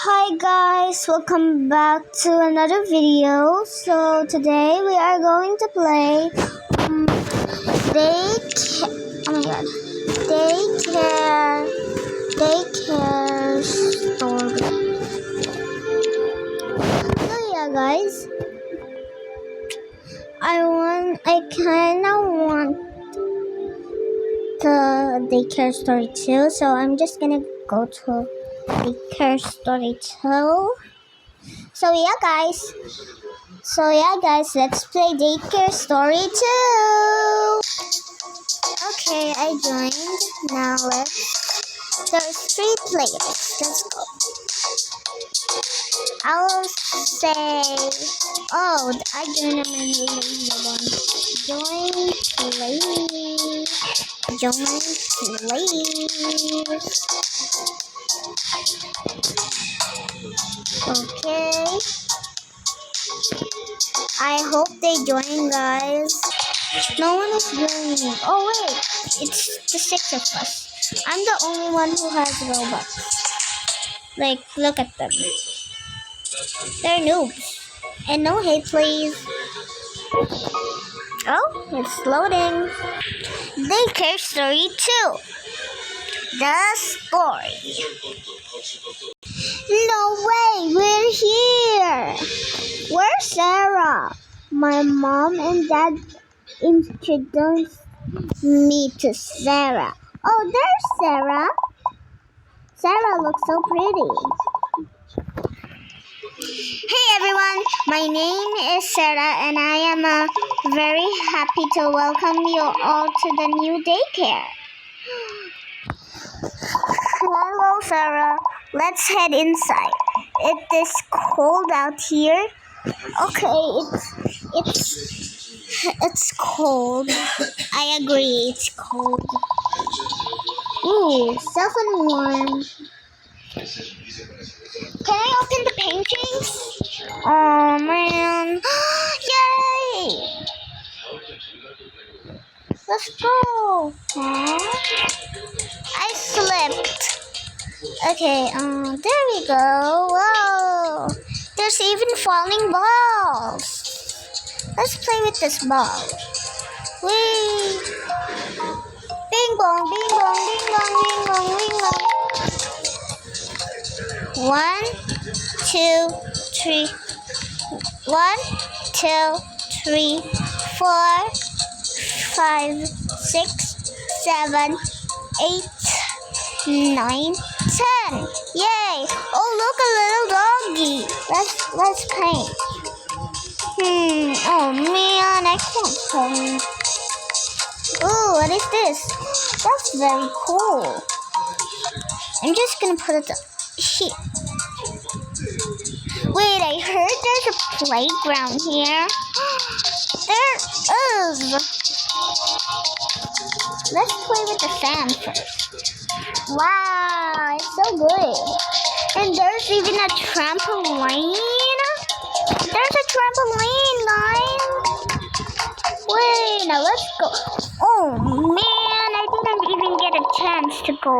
Hi guys, welcome back to another video. So today we are going to play daycare story. So yeah guys, I kinda want the daycare story too, so I'm just gonna go to daycare story too. So yeah guys, let's play daycare story 2. Okay, I joined. Now there's 3 players. Let's go. I'll say, I joined a menu one. Join play. Join play. Okay. I hope they join, guys. No one is joining. Oh wait, it's the 6 of us. I'm the only one who has Robux. Like, look at them. They're noobs. And no hate, please. Oh, it's loading. Daycare story 2. The story. No way, we're here. Where's Sarah? My mom and dad introduced me to Sarah. Oh, there's Sarah. Sarah looks so pretty. Hey everyone, my name is Sarah and I am very happy to welcome you all to the new daycare. Hello Sarah, let's head inside. It is cold out here. Okay, it's cold. I agree, it's cold. Ooh, soft and warm. Can I open the paintings? Oh man. Yay! Let's go. I slipped. Okay, there we go. Whoa! There's even falling balls. Let's play with this ball. Whee! Bing bong, bing bong, bing bong, bing bong, bing bong. 1, 2, 3. 1, 2, 3, 4, 5, 6, 7, 8, 9, 10. Yay! Oh, look, a little doggy. Let's paint. Oh man, I can't paint. Ooh, what is this? That's very cool. I'm just gonna put it here. Wait, I heard there's a playground here. There is. Let's play with the sand first. Wow, it's so good. And there's even a trampoline. There's a trampoline, guys. Wait, now let's go. Oh man, I didn't even get a chance to go.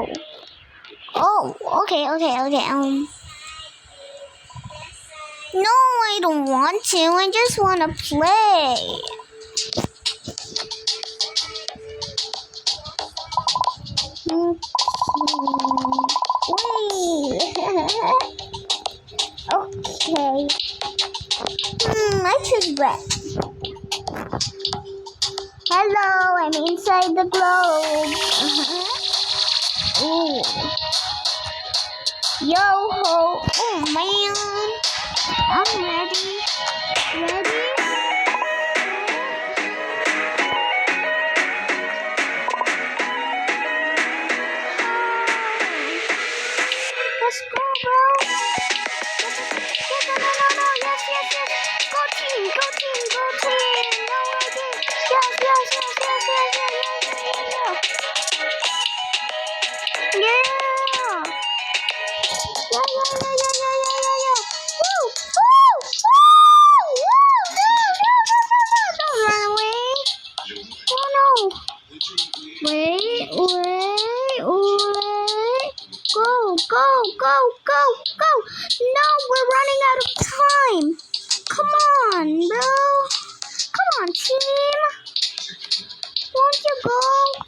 Oh, okay. No, I don't want to. I just want to play. Wait. Okay. I choose red. Hello, I'm inside the globe. Ooh. Yo ho. Oh man. I'm ready. Ready? Let's go, bro. No. Yes. Go team. No, I did. Yes. Yeah. Woo. Don't run away. Oh no. Wait. Go. No, we're running out of time. Come on, bro. Come on, team. Won't you go? Oh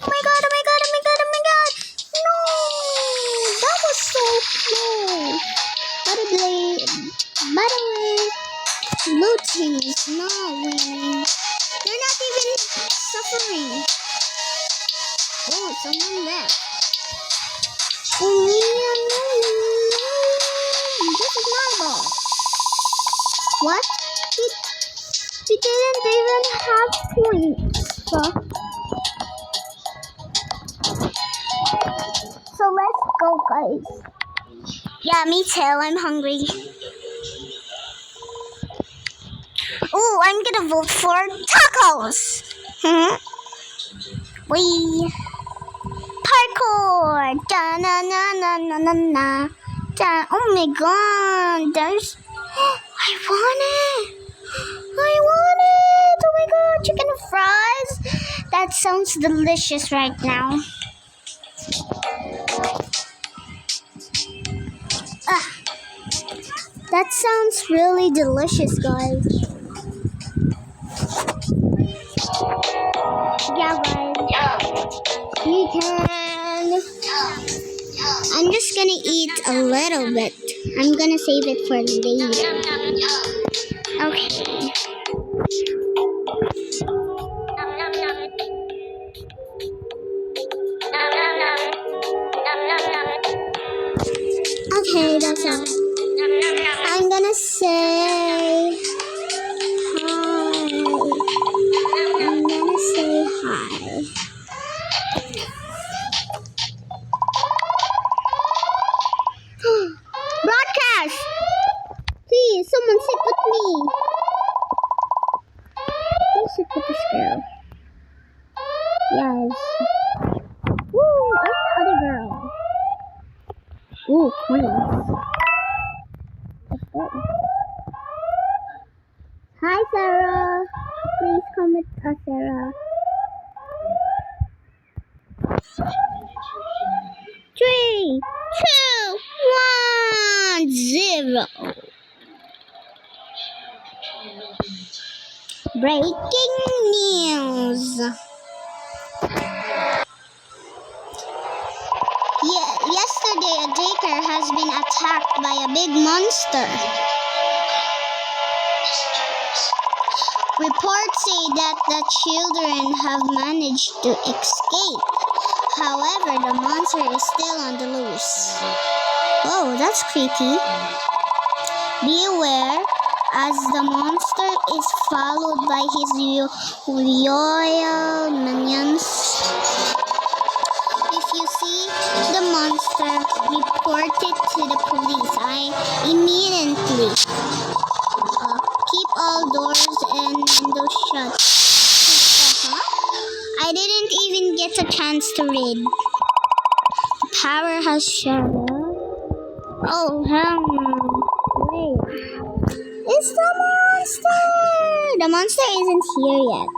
my god, oh my god, oh my god, oh my god. No, that was so close. By the way, blue team is not winning. They're not even suffering. Oh, someone left. This is my ball. What? We didn't even have points. So let's go, guys. Yeah, me too. I'm hungry. Oh, I'm gonna vote for tacos. We parkour. Da na na na na na na. Da. Oh my god, there's. I want it. I want it. Oh my god, chicken fries. That sounds delicious right now. That sounds really delicious, guys. Yeah, guys. You can. I'm just gonna eat a little bit. I'm gonna save it for later. Okay. Okay, that's all. I'm gonna say hi. I'm gonna say hi. Broadcast! Please, someone sit with me. Please sit with this girl. Yes. Woo! Where's the other girl? Ooh, coins. Let's go. Hi, Sarah. Please come with us, Sarah. 3, 2, 1, 0. Breaking news. Yesterday, a daycare has been attacked by a big monster. Reports say that the children have managed to escape. However, the monster is still on the loose. Oh, that's creepy. Beware, as the monster is followed by his loyal minions. If you see the monster, report it to the police. Immediately. Keep all doors and windows shut. I didn't even get a chance to read. The power has shut off. Oh, hell no. Wait. It's the monster! The monster isn't here yet.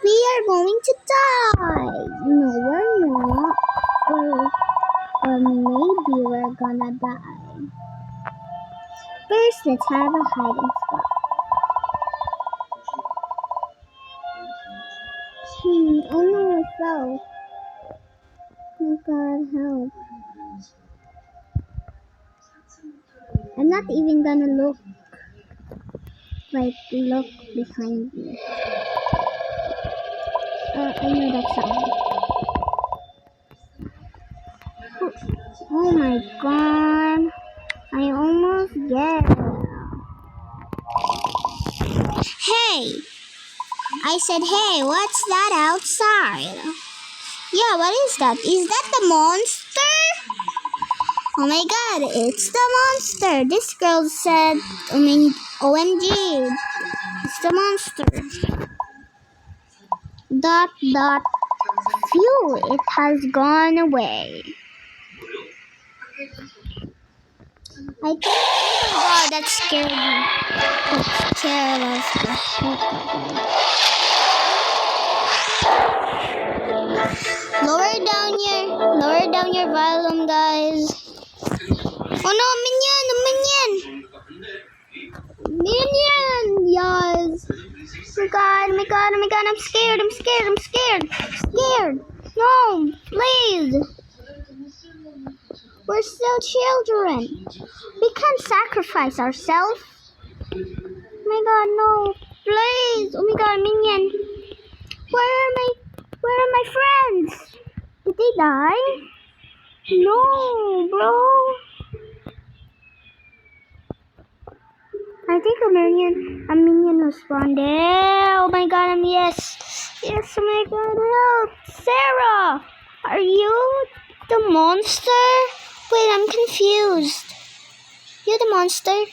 We are going to die. No, we're not. Or maybe we're gonna die. First, let's have a hiding spot. Oh no, I fell. Oh God, help. I'm not even gonna look behind me. I know that sound. Oh my God. I almost get it. Hey! I said, hey, what's that outside? Yeah, what is that? Is that the monster? Oh my God, it's the monster. This girl said, OMG, it's the monster. ... Phew, it has gone away. I think, oh God, that scared me. That scared us the heck out of me. Lower down your volume, guys. Oh no, minion! my god, oh my god, oh my god, I'm scared, I'm scared, I'm scared, scared. No, please. We're still children. We can't sacrifice ourselves. Oh my god, no. Please. Oh my god, minion. Where are my friends? Did they die? No, bro. I think a minion responded. Oh my god, yes. Yes, oh my god, help. Sarah, are you the monster? Wait, I'm confused. You're the monster?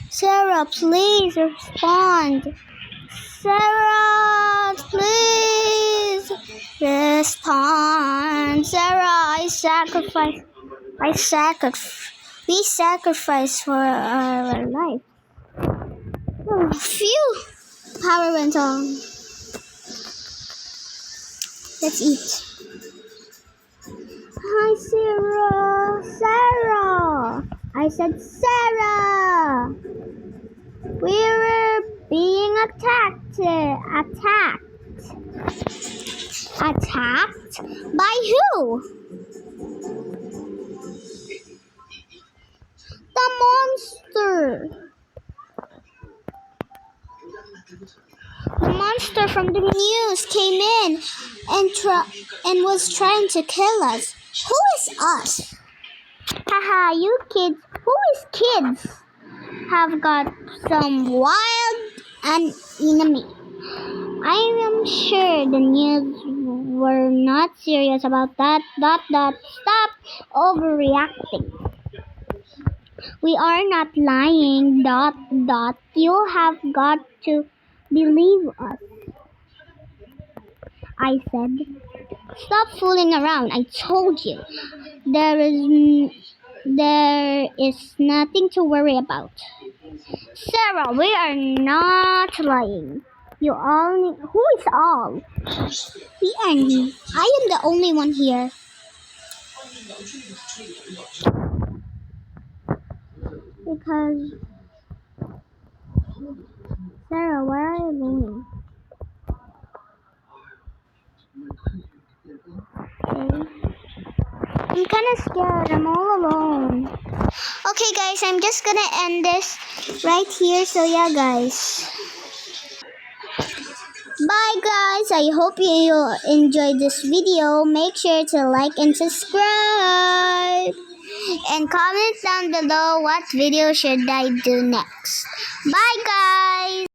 Sarah, please respond. Sarah, please respond. Sarah, we sacrifice for our life. Oh, phew. Power went on. Let's eat. Hi, Sarah. Sarah. I said Sarah. We were being attacked. Attacked? By who? The monster. The monster from the news came in and was trying to kill us. Who is us? Haha, you kids. Who is kids? Have got some wild enemy. I am sure the news were not serious about that. Stop overreacting. We are not lying. You have got to believe us. I said, stop fooling around. I told you. There is nothing to worry about. Sarah, we are not lying. Who is all? We are me. I am the only one here. Because Sarah, where are you going? Okay. I'm kind of scared. I'm all alone. Okay, guys, I'm just gonna end this right here. So yeah, guys. Bye, guys. I hope you enjoyed this video. Make sure to like and subscribe. And comment down below what video should I do next. Bye, guys.